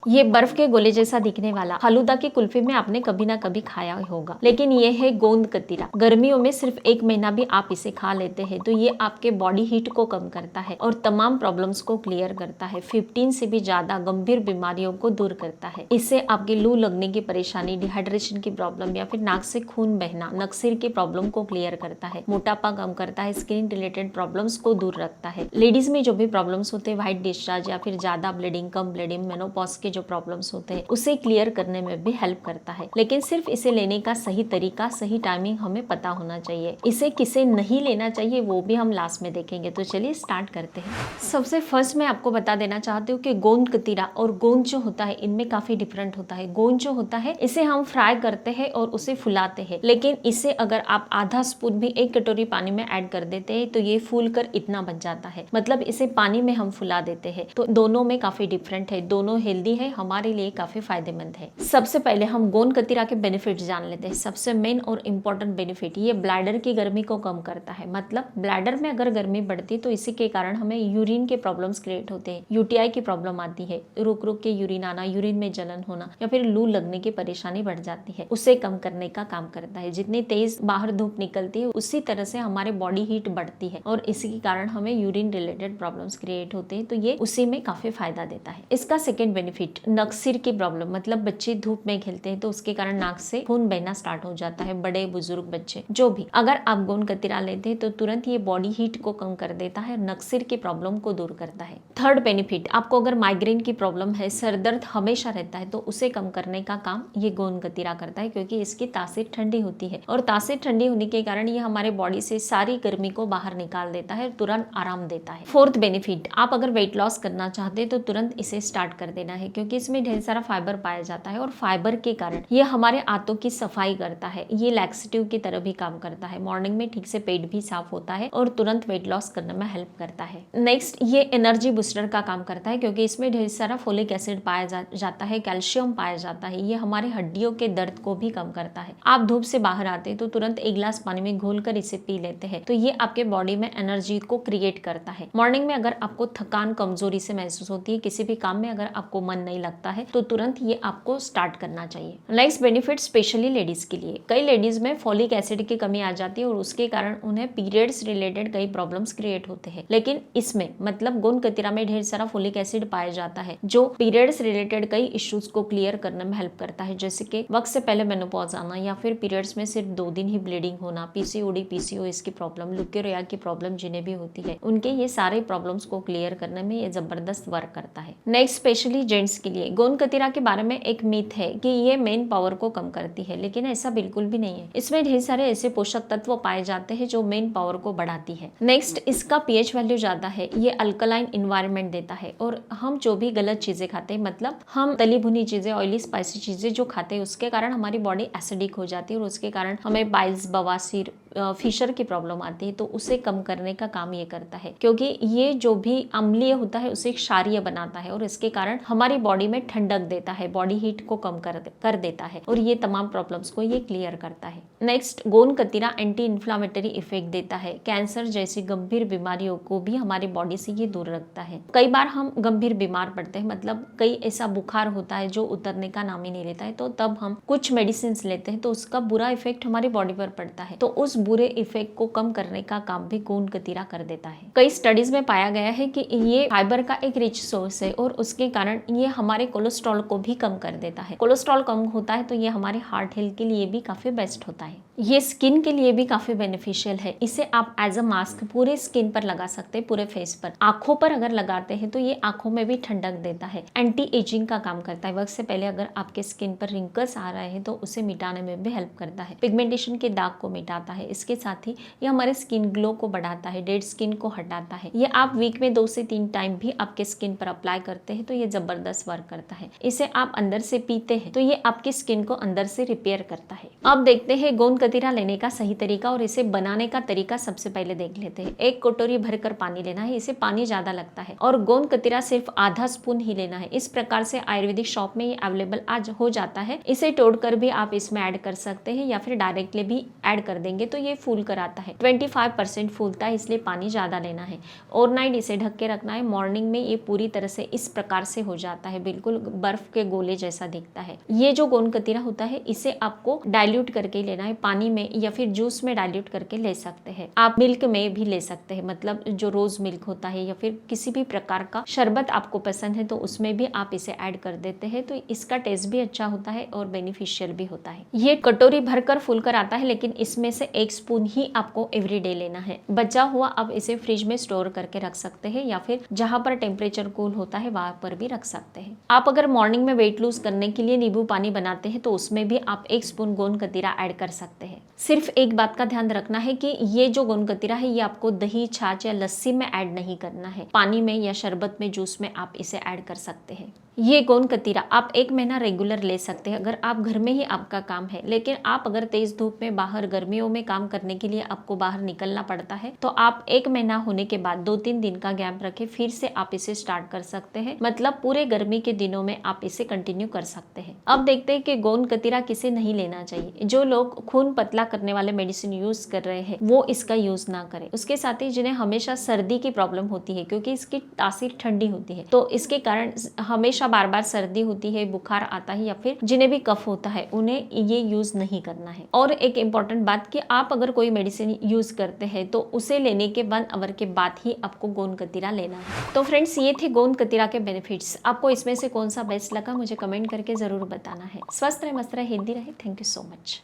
ये बर्फ के गोले जैसा दिखने वाला फालूदा की कुल्फी में आपने कभी ना कभी खाया होगा, लेकिन ये है गोंद कतीरा। गर्मियों में सिर्फ 1 महीना भी आप इसे खा लेते हैं तो ये आपके बॉडी हीट को कम करता है और तमाम प्रॉब्लम्स को क्लियर करता है। 15 से भी ज्यादा गंभीर बीमारियों को दूर करता है। इससे आपकी लू लगने की परेशानी, डिहाइड्रेशन की प्रॉब्लम या फिर नाक से खून बहना, नक्सीर की प्रॉब्लम को क्लियर करता है, मोटापा कम करता है, स्किन रिलेटेड प्रॉब्लम्स को दूर रखता है। लेडीज में जो भी प्रॉब्लम्स होते हैं, व्हाइट डिस्चार्ज या फिर ज्यादा ब्लीडिंग, कम ब्लीडिंग, मेनोपॉज के जो प्रॉब्लम्स होते हैं उसे क्लियर करने में भी हेल्प करता है। लेकिन सिर्फ इसे लेने का सही तरीका, सही टाइमिंग हमें पता होना चाहिए। इसे किसे नहीं लेना चाहिए वो भी हम लास्ट में देखेंगे। तो चलिए स्टार्ट करते हैं। सबसे फर्स्ट मैं आपको बता देना चाहती हूँ कि गोंद कतीरा और गोंद जो होता है इनमें काफी डिफरेंट होता है। गोंद जो होता है इसे हम फ्राई करते हैं और उसे फुलाते हैं, लेकिन इसे अगर आप आधा स्पून भी 1 कटोरी पानी में ऐड कर देते हैं तो ये फूल कर इतना बच जाता है। मतलब इसे पानी में हम फुला देते हैं। तो दोनों में काफी डिफरेंट है, दोनों हेल्दी है, हमारे लिए काफी फायदेमंद है। सबसे पहले हम गोंद कतीरा के बेनिफिट जान लेते हैं। सबसे मेन और इम्पोर्टेंट बेनिफिट, ये ब्लैडर की गर्मी को कम करता है। मतलब ब्लैडर में अगर गर्मी बढ़ती है तो इसी के कारण हमें यूरिन के प्रॉब्लम्स क्रिएट होते हैं, यूटीआई की प्रॉब्लम आती है, रुक रुक के यूरिन आना, यूरिन में जलन होना या फिर लू लगने की परेशानी बढ़ जाती है, उसे कम करने का काम करता है। जितनी तेज बाहर धूप निकलती है उसी तरह से हमारे बॉडी हीट बढ़ती है और इसी के कारण हमें यूरिन रिलेटेड प्रॉब्लम्स क्रिएट होते हैं, तो ये उसी में काफी फायदा देता है। इसका सेकेंड बेनिफिट, नक्सीर की प्रॉब्लम, मतलब बच्चे धूप में खेलते हैं तो उसके कारण नाक से खून बहना स्टार्ट हो जाता है। बड़े बुजुर्ग बच्चे जो भी, अगर आप गोंद कतीरा लेते हैं तो तुरंत ये बॉडी हीट को कम कर देता है, नक्सीर की प्रॉब्लम को दूर करता है। थर्ड बेनिफिट, आपको अगर माइग्रेन की प्रॉब्लम है, सर दर्द हमेशा रहता है, तो उसे कम करने का काम ये गोंद कतीरा करता है, क्योंकि इसकी तासीर ठंडी होती है और तासीर ठंडी होने के कारण ये हमारे बॉडी से सारी गर्मी को बाहर निकाल देता है, तुरंत आराम देता है। फोर्थ बेनिफिट, आप अगर वेट लॉस करना चाहते हैं तो तुरंत इसे स्टार्ट कर देना है, क्योंकि इसमें ढेर सारा फाइबर पाया जाता है और फाइबर के कारण ये हमारे आंतों की सफाई करता है। ये लैक्सेटिव की तरह भी काम करता है। मॉर्निंग में ठीक से पेट भी साफ होता है और तुरंत वेट लॉस करने में हेल्प करता है। नेक्स्ट, ये एनर्जी बूस्टर का काम करता है, क्योंकि इसमें ढेर सारा फोलिक एसिड पाया जाता है, कैल्शियम पाया जाता है। ये हमारे हड्डियों के दर्द को भी कम करता है। आप धूप से बाहर आते हैं तो तुरंत 1 गिलास पानी में घोलकर इसे पी लेते हैं, तो ये आपके बॉडी में एनर्जी को क्रिएट करता है। मॉर्निंग में अगर आपको थकान, कमजोरी से महसूस होती है, किसी भी काम में अगर आपको मन नहीं लगता है, तो तुरंत ये आपको स्टार्ट करना चाहिए। नेक्स्ट बेनिफिट, स्पेशली लेडीज के लिए, कई लेडीज में फॉलिक एसिड की कमी आ जाती है और उसके कारण उन्हें पीरियड्स रिलेटेड कई प्रॉब्लम्स क्रिएट होते हैं। लेकिन इसमें मतलब गोंद कतीरा में ढेर सारा फॉलिक एसिड पाया जाता है, जो पीरियड्स रिलेटेड कई इश्यूज को क्लियर करने में हेल्प करता है, जैसे कि वक्त से पहले मेनोपॉज आना या फिर पीरियड्स में सिर्फ 2 दिन ही ब्लीडिंग होना, पीसीओडी, पीसीओएस की प्रॉब्लम, लुकेरिया की प्रॉब्लम जिन्हें भी होती है, उनके ये सारे प्रॉब्लम्स को क्लियर करने में ये जबरदस्त वर्क करता है। नेक्स्ट, स्पेशली जेंट्स के लिए, गोंद कतीरा के बारे में एक मिथ है कि ये मेन पावर को कम करती है, लेकिन ऐसा बिल्कुल भी नहीं है। इसमें ढेर सारे ऐसे पोषक तत्व पाए जाते हैं जो मेन पावर को बढ़ाती है। नेक्स्ट, इसका पीएच वैल्यू ज्यादा है, ये अल्कलाइन इन्वायरमेंट देता है और हम जो भी गलत चीजें खाते हैं, मतलब हम तली भुनी चीजें, ऑयली स्पाइसी चीजें जो खाते हैं, उसके कारण हमारी बॉडी एसिडिक हो जाती है और उसके कारण हमें बाइल्स, बवासीर, फिशर की प्रॉब्लम आती है, तो उसे कम करने का काम ये करता है, क्योंकि ये जो भी अम्लीय होता है उसे क्षारीय बनाता है और इसके कारण हमारी बॉडी में ठंडक देता है, बॉडी हीट को कम कर देता है और ये तमाम प्रॉब्लम्स को ये क्लियर करता है। नेक्स्ट, गोंद कतीरा एंटी इन्फ्लामेटरी इफेक्ट देता है, कैंसर जैसी गंभीर बीमारियों को भी हमारी बॉडी से ये दूर रखता है। कई बार हम गंभीर बीमार पड़ते हैं, मतलब कई ऐसा बुखार होता है जो उतरने का नाम ही नहीं लेता है, तो तब हम कुछ मेडिसिन लेते हैं तो उसका बुरा इफेक्ट हमारी बॉडी पर पड़ता है, तो उस बुरे इफेक्ट को कम करने का काम भी गोंद कतीरा कर देता है। कई स्टडीज में पाया गया है कि ये फाइबर का एक रिच सोर्स है और उसके कारण ये हमारे कोलेस्ट्रॉल को भी कम कर देता है। कोलेस्ट्रॉल कम होता है तो ये हमारे हार्ट हेल्थ के लिए भी काफी बेस्ट होता है। ये स्किन के लिए भी काफी बेनिफिशियल है। इसे आप एज अ मास्क पूरे स्किन पर लगा सकते हैं, पूरे फेस पर। आंखों पर अगर लगाते हैं तो ये आंखों में भी ठंडक देता है, एंटी एजिंग का काम करता है। वक्त से पहले अगर आपके स्किन पर रिंकल्स आ रहे हैं तो उसे मिटाने में भी हेल्प करता है, पिगमेंटेशन के दाग को मिटाता है। इसके साथ ही ये हमारे स्किन ग्लो को बढ़ाता है, डेड स्किन को हटाता है। ये आप वीक में 2 से 3 टाइम भी आपके स्किन पर अप्लाई करते हैं तो ये जबरदस्त वर्क करता है। इसे आप अंदर से पीते हैं तो ये आपकी स्किन को अंदर से रिपेयर करता है। अब देखते हैं गोंद कतीरा लेने का सही तरीका और इसे बनाने का तरीका। सबसे पहले देख लेते हैं। 1 कटोरी भरकर पानी लेना है, इसे पानी ज्यादा लगता है और गोंद कतीरा सिर्फ आधा स्पून ही लेना है। इस प्रकार से आयुर्वेदिक शॉप में ये अवेलेबल आज हो जाता है। इसे तोड़कर भी आप इसमें ऐड कर सकते हैं या फिर डायरेक्टली भी ऐड कर देंगे तो ये फूल कर आता है। 25% फूलता है, इसलिए पानी ज़्यादा लेना है। ओवरनाइट इसे ढक के रखना है। मॉर्निंग में ये पूरी तरह से इस प्रकार से हो जाता है, बिल्कुल बर्फ के गोले जैसा दिखता है। ये जो गोंद कतीरा होता है इसे आपको डाइल्यूट करके लेना है, पानी में या फिर जूस में डाइल्यूट करके ले सकते हैं। आप मिल्क में भी ले सकते हैं, मतलब जो रोज मिल्क होता है या फिर किसी भी प्रकार का शरबत आपको पसंद है तो उसमें भी आप इसे ऐड कर देते हैं, तो इसका टेस्ट भी अच्छा होता है और बेनिफिशियल भी होता है। ये कटोरी भरकर फूल कर आता है, लेकिन इसमें से 1 स्पून ही आपको एवरीडे लेना है। बचा हुआ आप इसे फ्रिज में स्टोर करके रख सकते हैं या फिर जहां पर टेम्परेचर कूल होता है वहां पर भी रख सकते हैं। आप अगर मॉर्निंग में वेट लूज करने के लिए नींबू पानी बनाते हैं तो उसमें भी आप 1 स्पून गोंद कतीरा ऐड कर सकते हैं। सिर्फ एक बात का ध्यान रखना है कि ये जो गोंद कतीरा है ये आपको दही, छाछ या लस्सी में ऐड नहीं करना है। पानी में या शरबत में, जूस में आप इसे ऐड कर सकते हैं। ये गोंद कतीरा आप 1 महीना रेगुलर ले सकते हैं अगर आप घर में ही आपका काम है। लेकिन आप अगर तेज धूप में बाहर गर्मियों में काम करने के लिए आपको बाहर निकलना पड़ता है तो आप 1 महीना होने के बाद 2-3 दिन का गैप रखे फिर से आप इसे स्टार्ट कर सकते हैं। मतलब पूरे गर्मी के दिनों में आप इसे कंटिन्यू कर सकते हैं। अब देखते हैं कि गोंद कतीरा किसे नहीं लेना चाहिए। जो लोग खून पतला करने वाले मेडिसिन यूज कर रहे हैं वो इसका यूज ना करें। उसके साथ ही जिन्हें हमेशा सर्दी की प्रॉब्लम होती है क्योंकि इसकी तासीर ठंडी होती है तो इसके कारण हमेशा बार बार सर्दी होती है, बुखार आता है या फिर जिन्हें भी कफ होता है उन्हें ये यूज नहीं करना है। और एक इम्पॉर्टेंट बात कि आप अगर कोई मेडिसिन यूज करते हैं तो उसे लेने के 1 आवर के बाद ही आपको गोंद कतीरा लेना है। तो फ्रेंड्स, ये थे गोंद कतीरा के बेनिफिट्स। आपको इसमें से कौन सा बेस्ट लगा मुझे कमेंट करके जरूर बताना है। स्वस्थ रहे, मस्त रहे, हेल्दी रहे। Thank you so much.